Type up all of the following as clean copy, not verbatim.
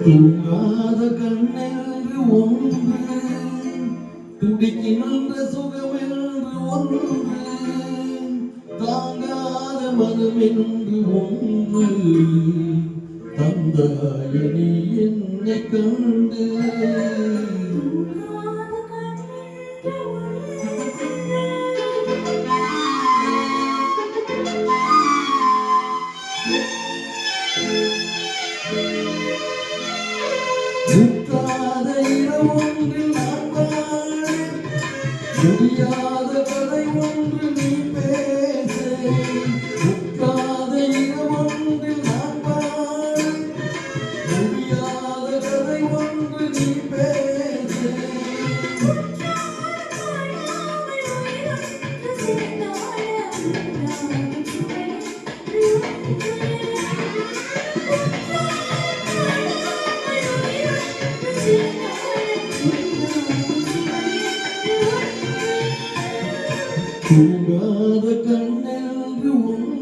தூங்காத கண்ணென்று ஒன்று, துடிக்கின்ற சுகமென்று ஒன்று, தாங்காத மனமென்று ஒன்று, தந்தாய நீ என்னை கண்டு. முக்காத இரவொன்றில் நான் வாழ, முடியாத கதை ஒன்று நீ பேச. முக்காத இரவொன்றில் நான் வாழ, முடியாத கதை ஒன்று நீ பேச. தூங்காத கண்ணென்று ஒன்று.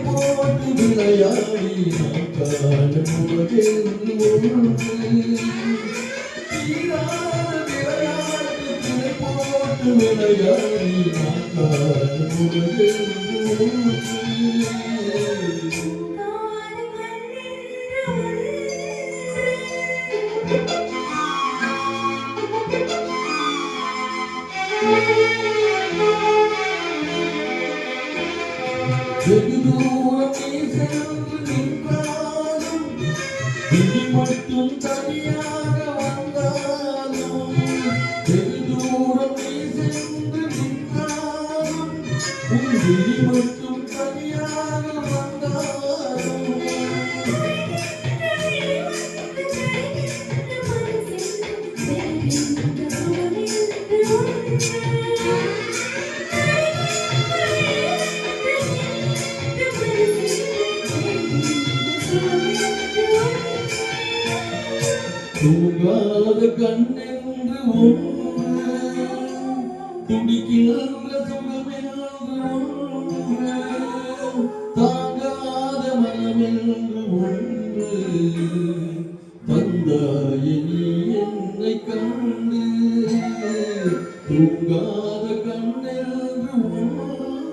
போட்டு விளையாடி நான் காணும் உலகென்று ஒன்று. விளையாட்டு போட்டு விளையாடி நான் காணும் உலகென்று ஒன்று. வெகு தூரம் நீ சென்று நின்றாலும், விழி மட்டும் தனியாக வந்தாலும். வெகு தூரம் நீ சென்று நின்றாலும், உன் விழி மட்டும் தனியாக வந்தாலும். தூங்காத கண்ணென்று ஒன்று, துடிக்கின்ற சுகமென்று ஒன்று, தாங்காத மனமென்று ஒன்று, தந்தாய நீ என்னை கண்டு. தூங்காத கண்ணென்று ஒன்று.